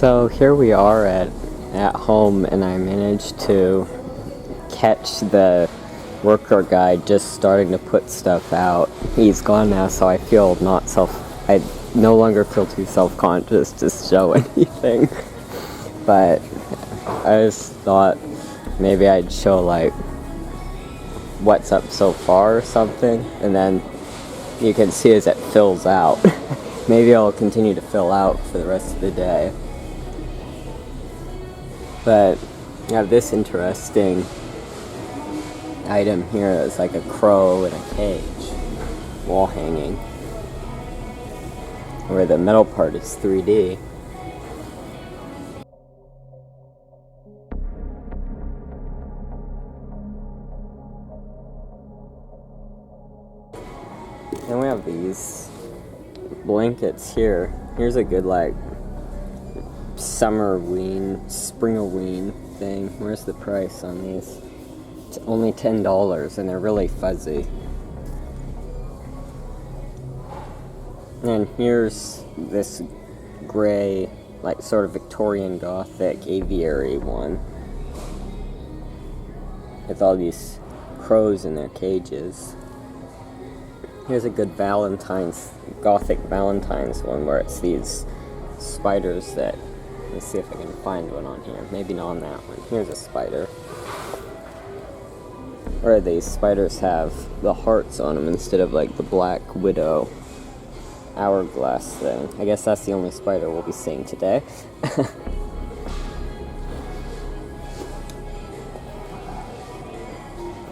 So here we are at home, and I managed to catch the worker guy just starting to put stuff out. He's gone now, so I feel I no longer feel too self-conscious to show anything. But I just thought maybe I'd show like what's up so far or something, and then you can see as it fills out. Maybe I'll continue to fill out for the rest of the day. But I have this interesting item here that's like a crow in a cage, wall hanging, where the metal part is 3D. And we have these blankets here. Here's a good like spring-a-ween thing. Where's the price on these? It's only $10 and they're really fuzzy. And here's this gray, like sort of Victorian Gothic aviary one with all these crows in their cages. Here's a good Gothic Valentine's one where it's these spiders that, let's see if I can find one on here. Maybe not on that one. Here's a spider. Where these spiders have the hearts on them instead of like the Black Widow hourglass thing. I guess that's the only spider we'll be seeing today.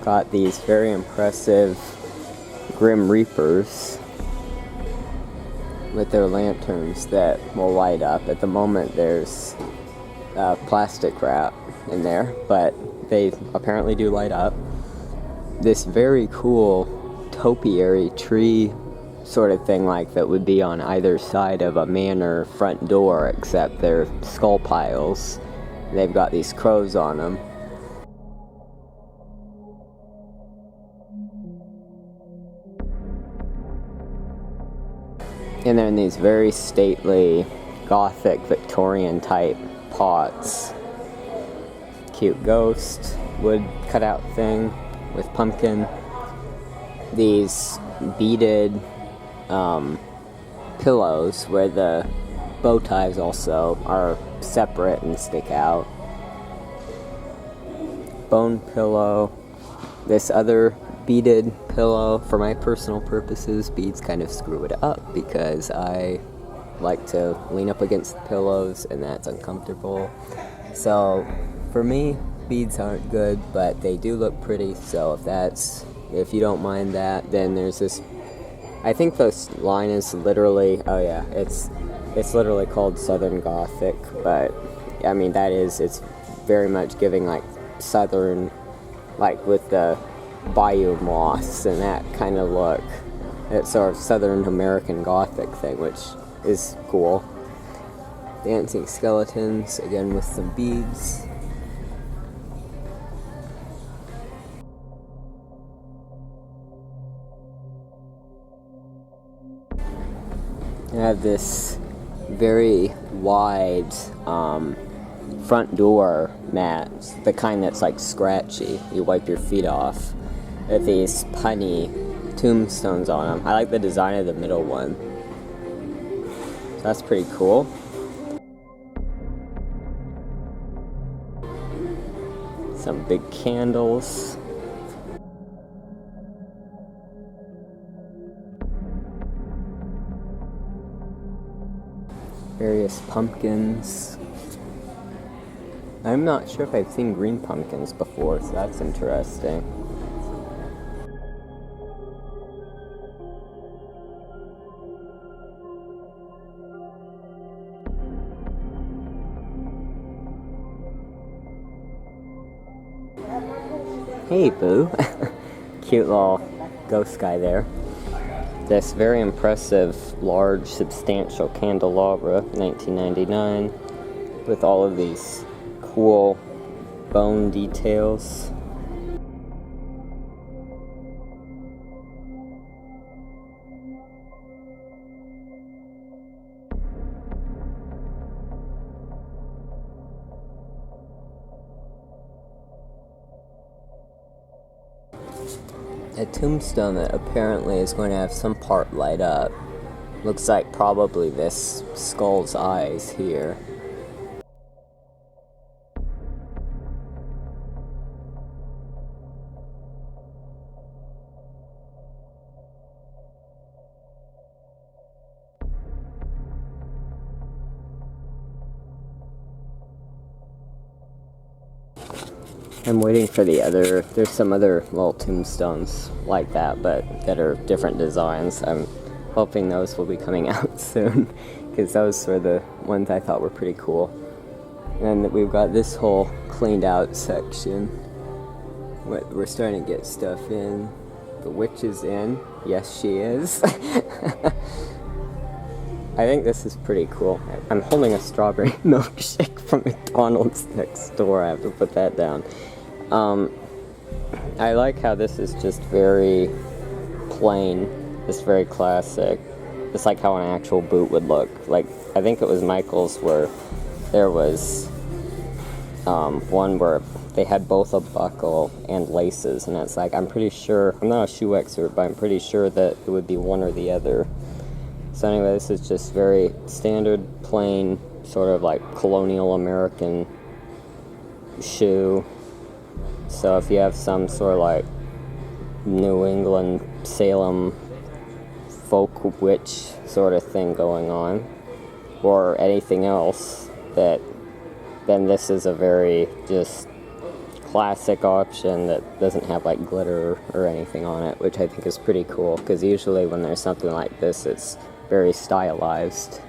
Got these very impressive Grim Reapers with their lanterns that will light up. At the moment there's plastic wrap in there, but they apparently do light up. This very cool topiary tree sort of thing like that would be on either side of a manor front door, except they're skull piles. They've got these crows on them. And then these very stately Gothic Victorian type pots. Cute ghost wood cutout thing with pumpkin. These beaded pillows where the bow ties also are separate and stick out. Bone pillow. This other beaded pillow. For my personal purposes, beads kind of screw it up because I like to lean up against the pillows and that's uncomfortable. So for me, beads aren't good, but they do look pretty. So if you don't mind that, then there's this, I think this line is literally, oh yeah, it's literally called Southern Gothic, but I mean it's very much giving like Southern, like with the bayou moss and that kind of look. It's sort of Southern American Gothic thing, which is cool. Dancing skeletons, again with some beads. I have this very wide front door mat, the kind that's like scratchy, you wipe your feet off, with these punny tombstones on them. I like the design of the middle one. So that's pretty cool. Some big candles. Various pumpkins. I'm not sure if I've seen green pumpkins before, so that's interesting. Hey, Boo. Cute little ghost guy there. This very impressive, large, substantial candelabra, 1999, with all of these cool bone details. A tombstone that apparently is going to have some part light up. Looks like probably this skull's eyes here. I'm waiting for there's some other little tombstones like that, but that are different designs. I'm hoping those will be coming out soon, because those were the ones I thought were pretty cool. And we've got this whole cleaned out section. We're starting to get stuff in. The witch is in. Yes, she is. I think this is pretty cool. I'm holding a strawberry milkshake from McDonald's next door. I have to put that down. I like how this is just very plain. It's very classic. It's like how an actual boot would look. Like, I think it was Michael's where there was one where they had both a buckle and laces, and it's like, I'm pretty sure, I'm not a shoe expert, but I'm pretty sure that it would be one or the other. So anyway, this is just very standard, plain, sort of like colonial American shoe. So if you have some sort of like New England, Salem, folk witch sort of thing going on, or anything else, then this is a very just classic option that doesn't have like glitter or anything on it, which I think is pretty cool, because usually when there's something like this, it's very stylized.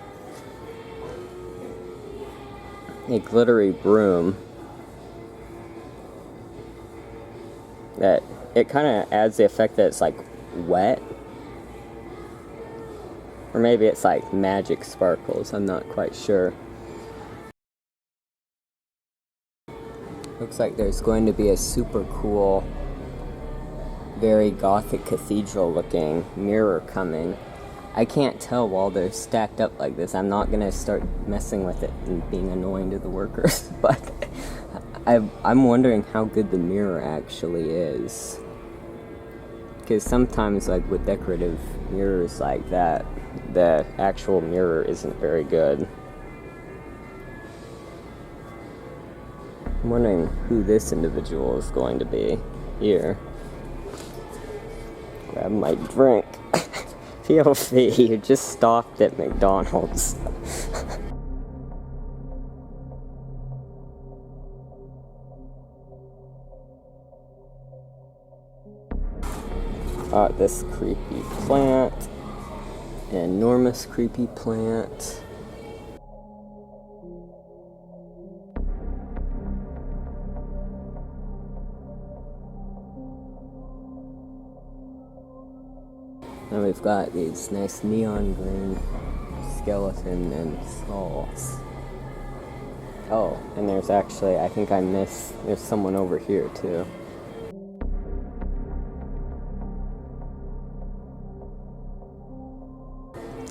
A glittery broom that it kind of adds the effect that it's like wet, or maybe it's like magic sparkles, I'm not quite sure. Looks like there's going to be a super cool, very Gothic cathedral looking mirror coming. I can't tell while they're stacked up like this. I'm not going to start messing with it and being annoying to the workers, but I'm wondering how good the mirror actually is. Because sometimes, like with decorative mirrors like that, the actual mirror isn't very good. I'm wondering who this individual is going to be here. Grab my drink. POV, you just stopped at McDonald's. This creepy plant. An enormous creepy plant. And we've got these nice neon green skeleton and skulls. Oh, and there's actually, I think there's someone over here too.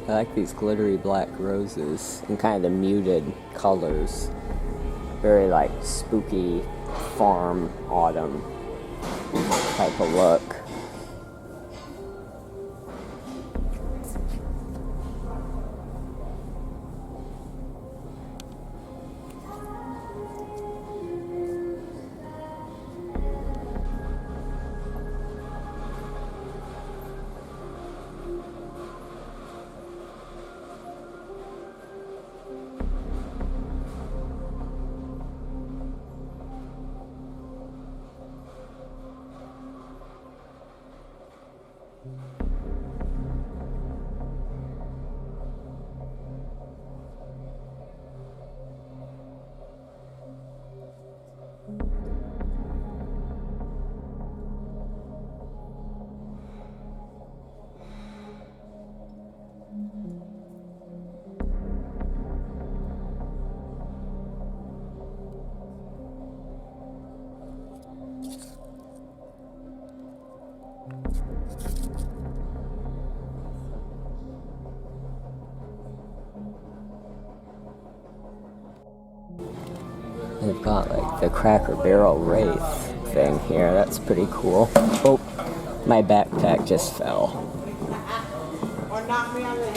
I like these glittery black roses and kind of the muted colors. Very like spooky farm autumn type of look. They've got like the Cracker Barrel Wraith thing here. That's pretty cool. Oh, my backpack just fell. Or knock me on the head.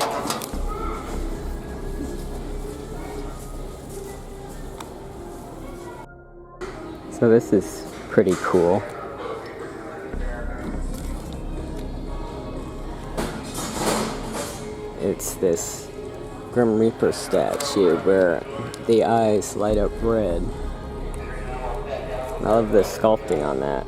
So this is pretty cool. It's this Grim Reaper statue where the eyes light up red. I love the sculpting on that.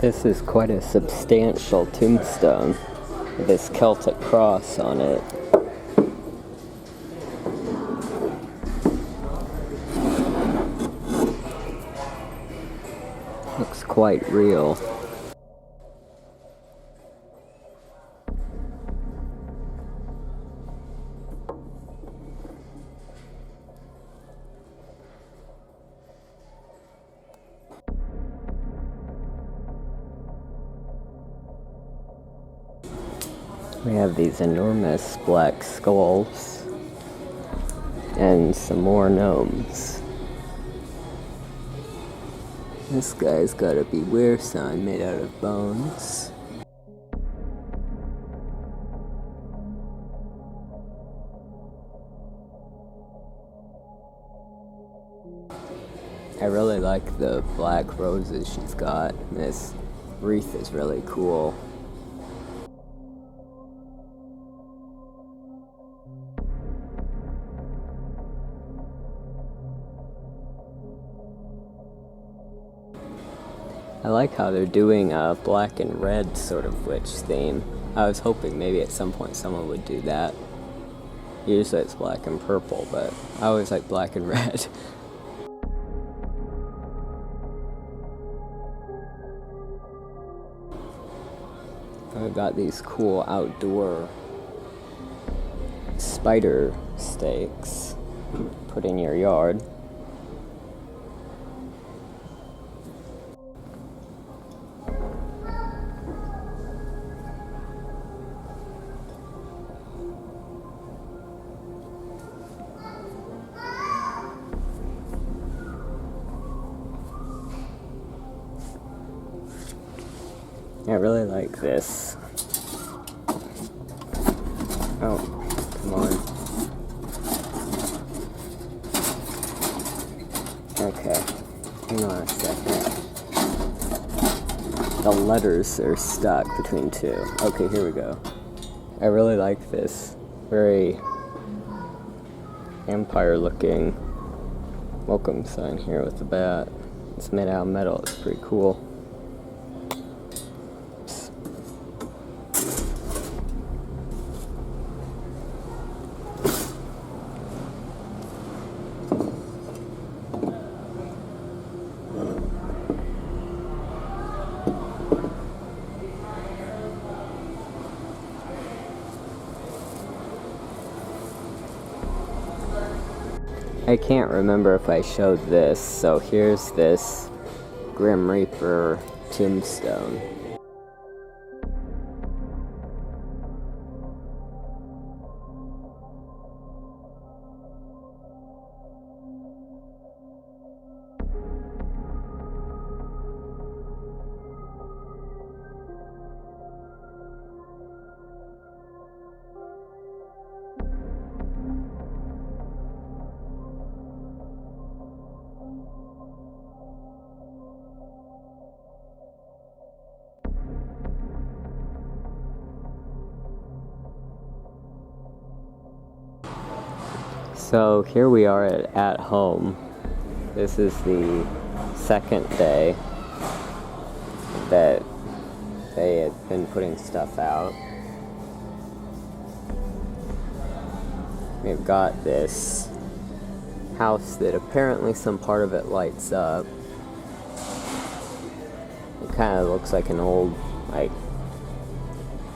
This is quite a substantial tombstone with this Celtic cross on it. Looks quite real. We have these enormous black skulls and some more gnomes. This guy's got a beware sign made out of bones. I really like the black roses she's got. This wreath is really cool. I like how they're doing a black and red sort of witch theme. I was hoping maybe at some point someone would do that. Usually it's black and purple, but I always like black and red. I've got these cool outdoor spider stakes put in your yard. I really like this. Oh, come on. Okay, hang on a second. The letters are stuck between two. Okay, here we go. I really like this very empire-looking welcome sign here with the bat. It's made out of metal. It's pretty cool. I can't remember if I showed this, so here's this Grim Reaper tombstone. So here we are at home. This is the second day that they had been putting stuff out. We've got this house that apparently some part of it lights up. It kind of looks like an old, like,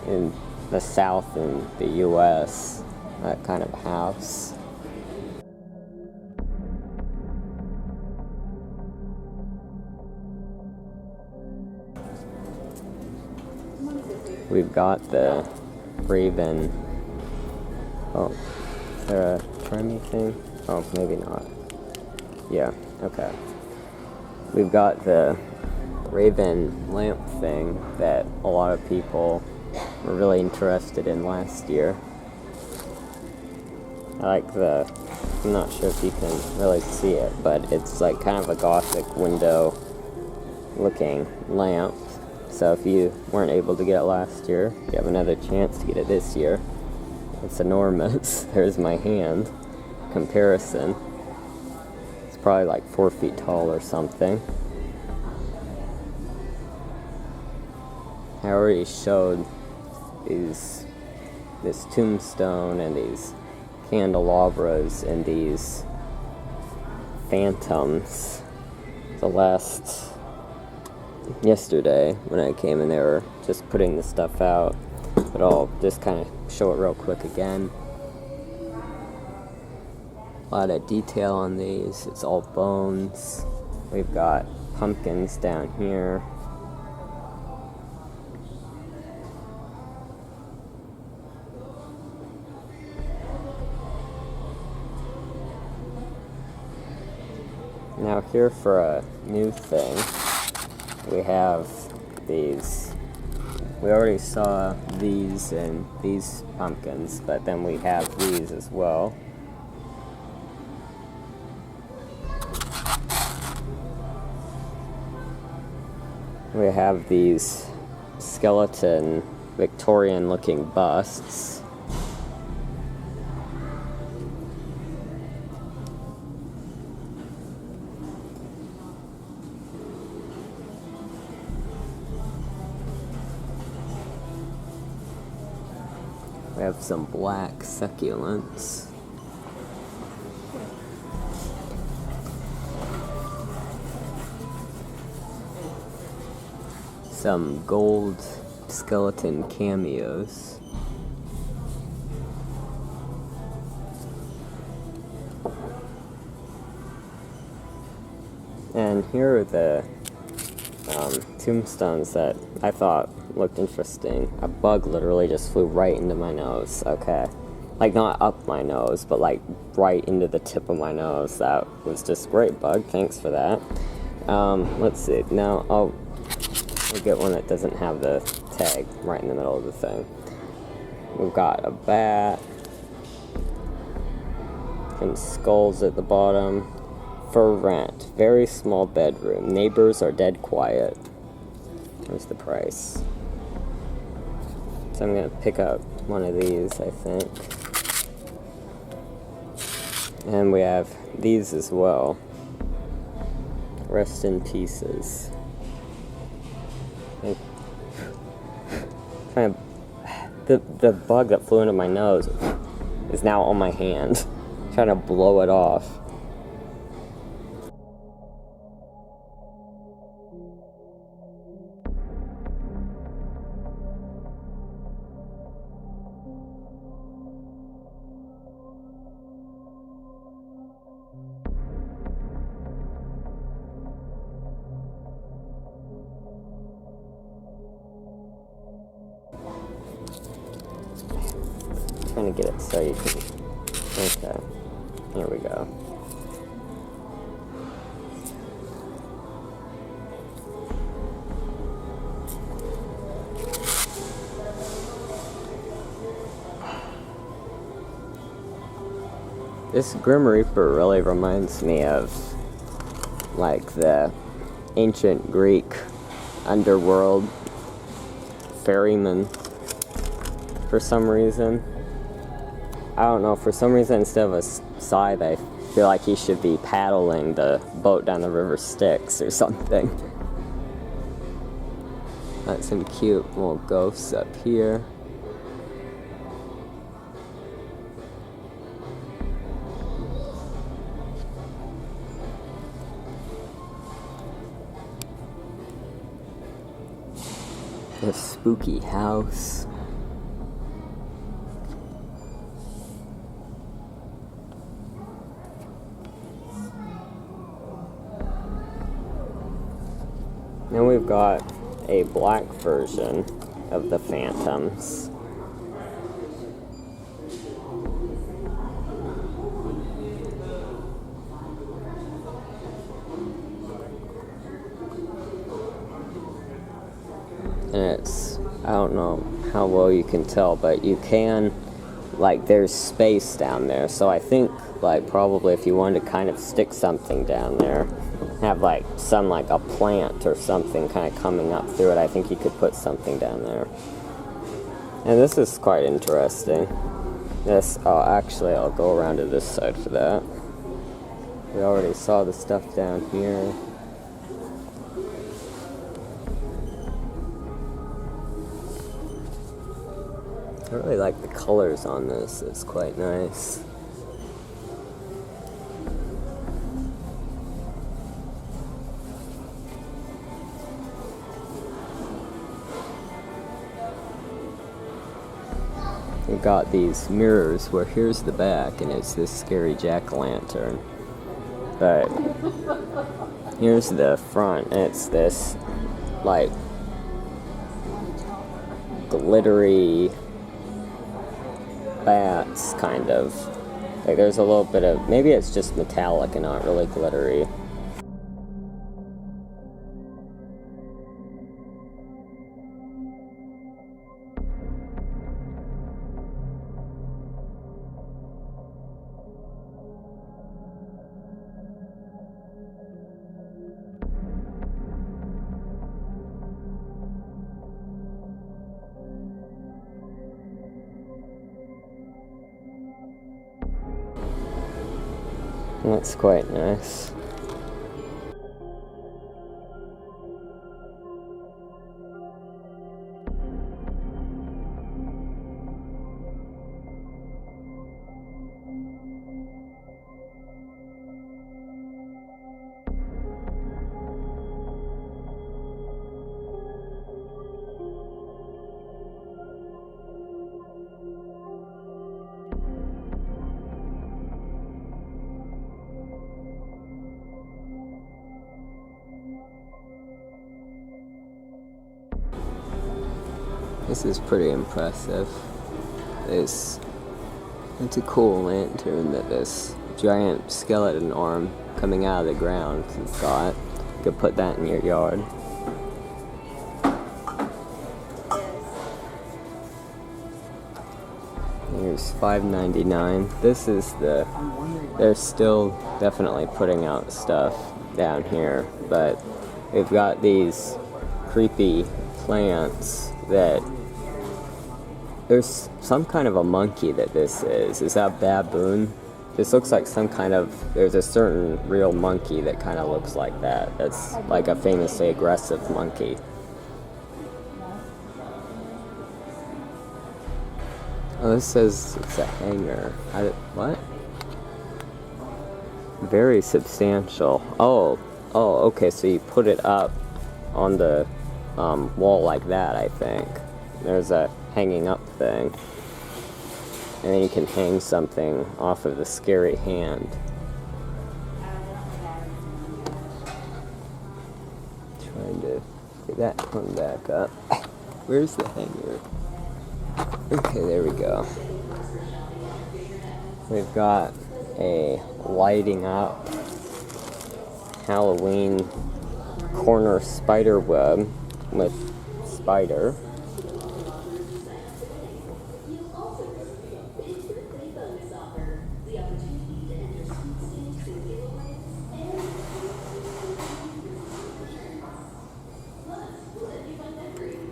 in the South in the US, that kind of house. We've got the Raven. Oh, is there a trimmy thing? Oh, maybe not. Yeah, okay. We've got the Raven lamp thing that a lot of people were really interested in last year. I like I'm not sure if you can really see it, but it's like kind of a Gothic window looking lamp. So if you weren't able to get it last year, you have another chance to get it this year. It's enormous. There's my hand. Comparison. It's probably like 4 feet tall or something. I already showed this tombstone and these candelabras and these phantoms yesterday when I came and they were just putting the stuff out. But I'll just kind of show it real quick again. A lot of detail on these. It's all bones. We've got pumpkins down here. Now here for a new thing, we have these. We already saw these and these pumpkins, but then we have these as well. We have these skeleton Victorian looking busts. We have some black succulents. Some gold skeleton cameos. And here are the tombstones that I thought looked interesting. A bug literally just flew right into my nose. Okay. Like, not up my nose, but like right into the tip of my nose. That was just great, bug. Thanks for that. Let's see. Now, we'll get one that doesn't have the tag right in the middle of the thing. We've got a bat. And skulls at the bottom. For rent. Very small bedroom. Neighbors are dead quiet. Here's the price. So I'm going to pick up one of these, I think. And we have these as well. Rest in pieces. The bug that flew into my nose is now on my hand. Trying to blow it off. Trying to get it so you can. Okay, here we go. This Grim Reaper really reminds me of like the ancient Greek underworld ferryman for some reason. I don't know, for some reason instead of a scythe, I feel like he should be paddling the boat down the river Styx or something. Got some cute little ghosts up here. A spooky house. Then we've got a black version of the Phantoms. And it's, I don't know how well you can tell, but you can, like, there's space down there. So I think, like, probably if you wanted to kind of stick something down there, have like some, like a plant or something kind of coming up through it, I think you could put something down there. And this is quite interesting. This, oh, actually, I'll go around to this side for that. We already saw the stuff down here. I really like the colors on this. It's quite nice. We've got these mirrors where here's the back and it's this scary jack-o'-lantern. But here's the front and it's this, like, glittery bats, kind of. Like, there's a little bit of, maybe it's just metallic and not really glittery. That's quite nice. This is pretty impressive. It's a cool lantern that this giant skeleton arm coming out of the ground has got. You could put that in your yard. Here's $5.99. This is the... They're still definitely putting out stuff down here, but they've got these creepy plants that... There's some kind of a monkey that this is. Is that baboon? This looks like some kind of... There's a certain real monkey that kind of looks like that. That's like a famously aggressive monkey. Oh, this says it's a hanger. What? Very substantial. Oh, okay, so you put it up on the wall like that, I think. There's a hanging up thing. And then you can hang something off of the scary hand. Trying to get that hung back up. Where's the hanger? Okay, there we go. We've got a lighting up Halloween corner spider web with spider.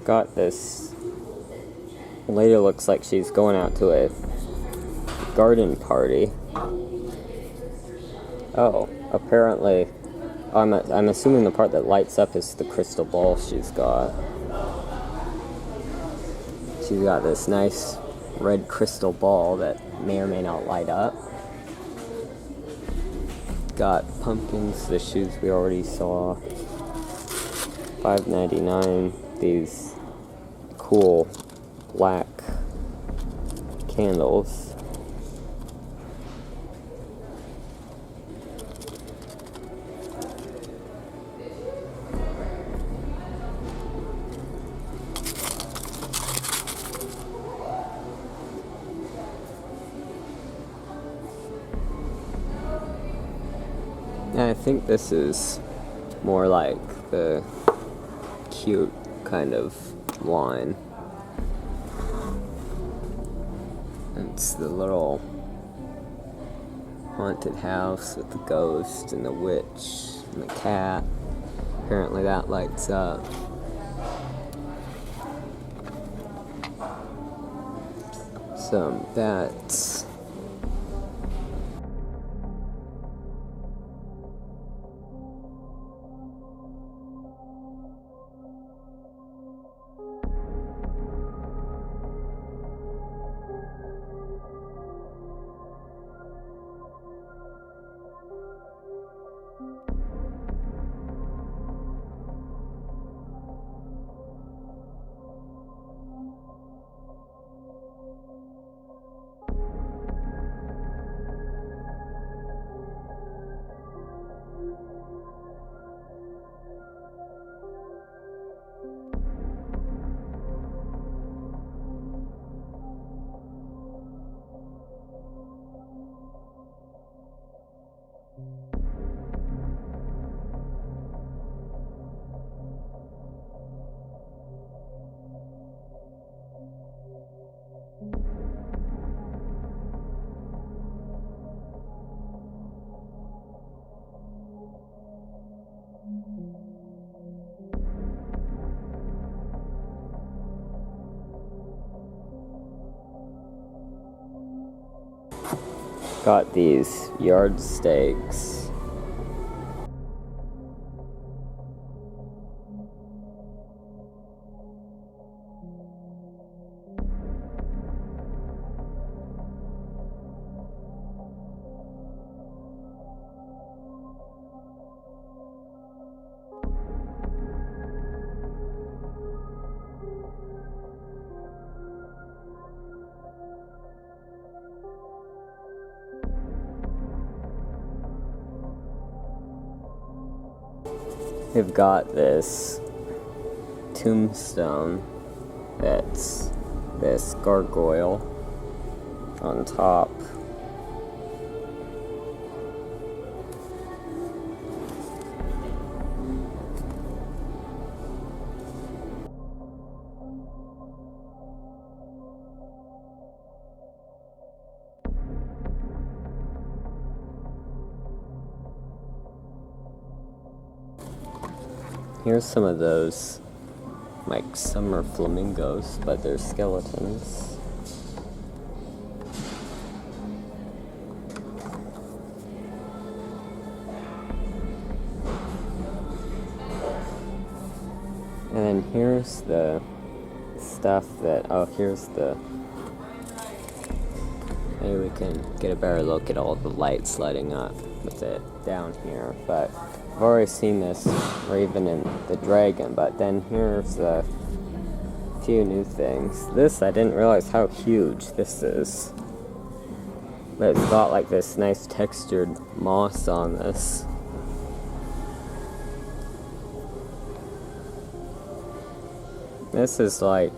Got this lady, looks like she's going out to a garden party. Oh, apparently, I'm assuming the part that lights up is the crystal ball she's got. She's got this nice red crystal ball that may or may not light up. Got pumpkins, the shoes we already saw. $5.99. These cool black candles. think this is more like the cute kind of line. It's the little haunted house with the ghost and the witch and the cat. Apparently that lights up. So that's got these yard stakes. They've got this tombstone that's this gargoyle on top. Here's some of those, like summer flamingos, but they're skeletons. And then here's the stuff that, here's the, maybe we can get a better look at all the lights lighting up with it down here, but I've already seen this, or even in the dragon, but then here's a few new things. This, I didn't realize how huge this is. But it's got like this nice textured moss on this. This is like,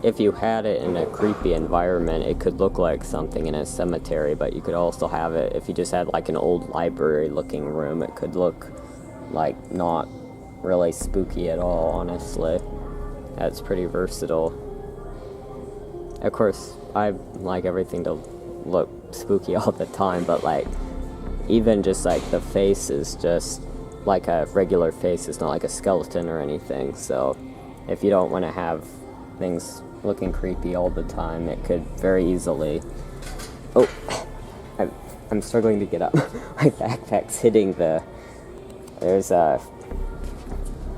if you had it in a creepy environment, it could look like something in a cemetery, but you could also have it, if you just had like an old library looking room, it could look like not really spooky at all, honestly. That's pretty versatile. Of course, I like everything to look spooky all the time, but like, even just like the face is just like a regular face, it's not like a skeleton or anything, so if you don't want to have things looking creepy all the time, it could very easily... Oh, I'm struggling to get up. My backpack's hitting the... There's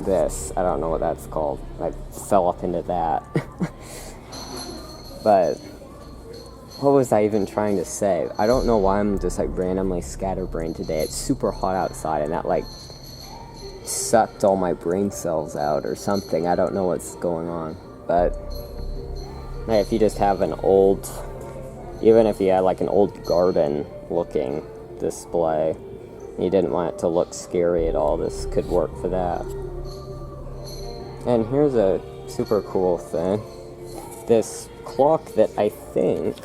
this, I don't know what that's called. I fell up into that. But what was I even trying to say? I don't know why I'm just like randomly scatterbrained today. It's super hot outside, and that like sucked all my brain cells out or something. I don't know what's going on, but if you just have an old, even if you had like an old garden looking display, you didn't want it to look scary at all, this could work for that. And here's a super cool thing. This clock that I think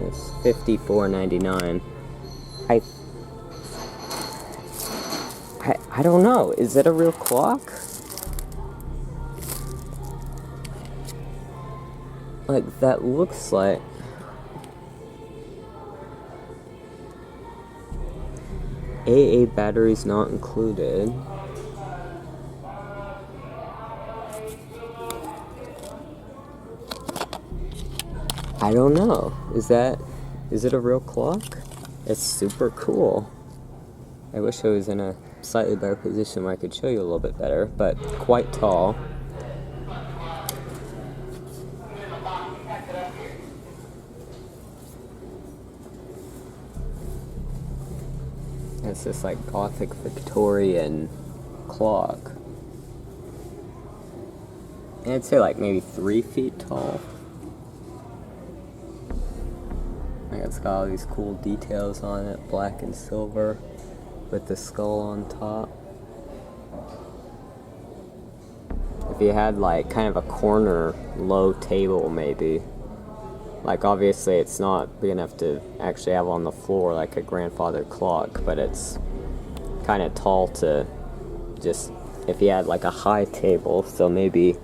is $54.99. I don't know. Is it a real clock? Like, that looks like... AA batteries not included. I don't know. Is it a real clock? It's super cool. I wish I was in a slightly better position where I could show you a little bit better, but quite tall. It's this like Gothic Victorian clock. And I'd say like maybe 3 feet tall. Like it's got all these cool details on it, black and silver, with the skull on top. If you had like kind of a corner low table maybe, like obviously it's not big enough to actually have on the floor like a grandfather clock, but it's kind of tall to just, if you had like a high table, so maybe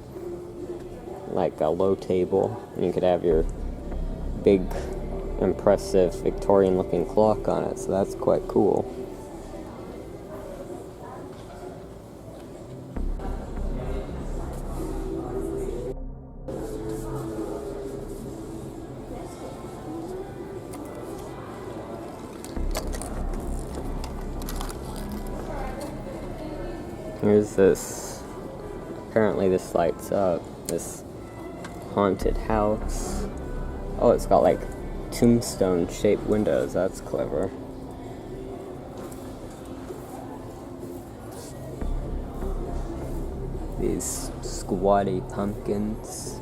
like a low table, and you could have your big impressive Victorian looking clock on it, so that's quite cool. Here's this, apparently this lights up, this haunted house. Oh, it's got like tombstone shaped windows, that's clever. These squatty pumpkins.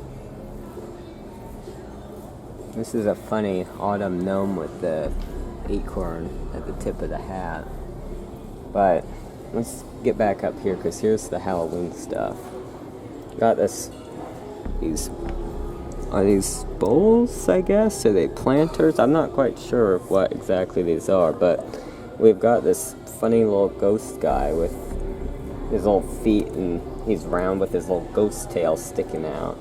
This is a funny autumn gnome with the acorn at the tip of the hat. But let's get back up here because here's the Halloween stuff. Got are these bowls, I guess? Are they planters? I'm not quite sure what exactly these are, but we've got this funny little ghost guy with his little feet, and he's round with his little ghost tail sticking out.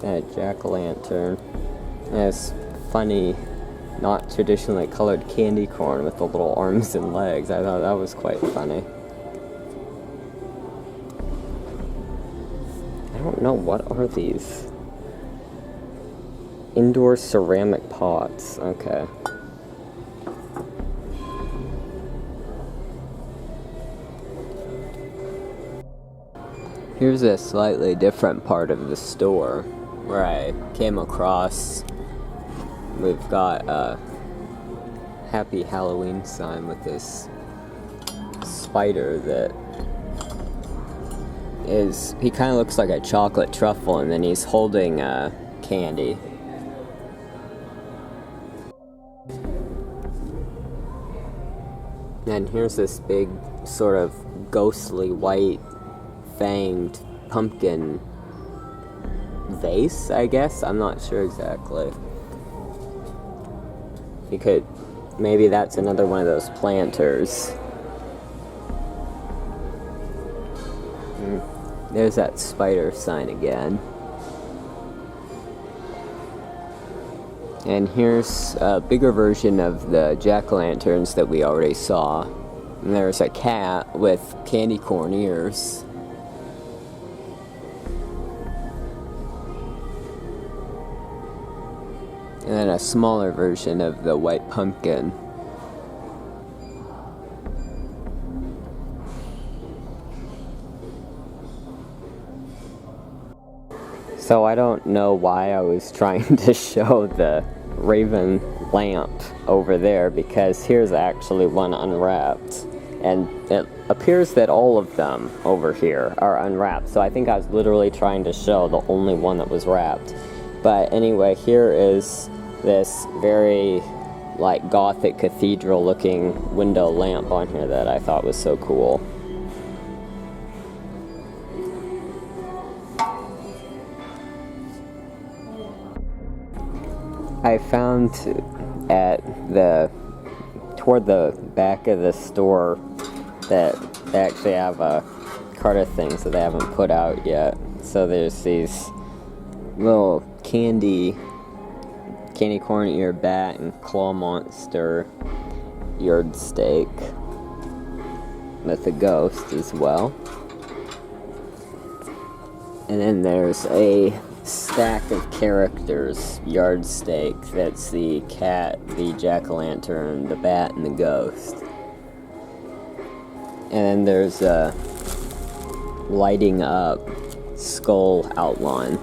And a jack-o'-lantern. And this funny, not traditionally colored candy corn with the little arms and legs. I thought that was quite funny. I don't know, what are these? Indoor ceramic pots, okay. Here's a slightly different part of the store where I came across, we've got a Happy Halloween sign with this spider that he kind of looks like a chocolate truffle, and then he's holding candy. And here's this big sort of ghostly white fanged pumpkin vase, I guess? I'm not sure exactly. Maybe that's another one of those planters. There's that spider sign again. And here's a bigger version of the jack-o'-lanterns that we already saw. And there's a cat with candy corn ears. And then a smaller version of the white pumpkin. So I don't know why I was trying to show the raven lamp over there, because here's actually one unwrapped. And it appears that all of them over here are unwrapped. So I think I was literally trying to show the only one that was wrapped. But anyway, here is this very like Gothic cathedral looking window lamp on here that I thought was so cool. I found at the toward the back of the store that they actually have a cart of things that they haven't put out yet. So there's these little candy corn ear bat and claw monster yardstick with a ghost as well. And then there's a stack of characters yardstick. That's the cat, the jack-o'-lantern, the bat, and the ghost. And then there's a lighting up skull outline.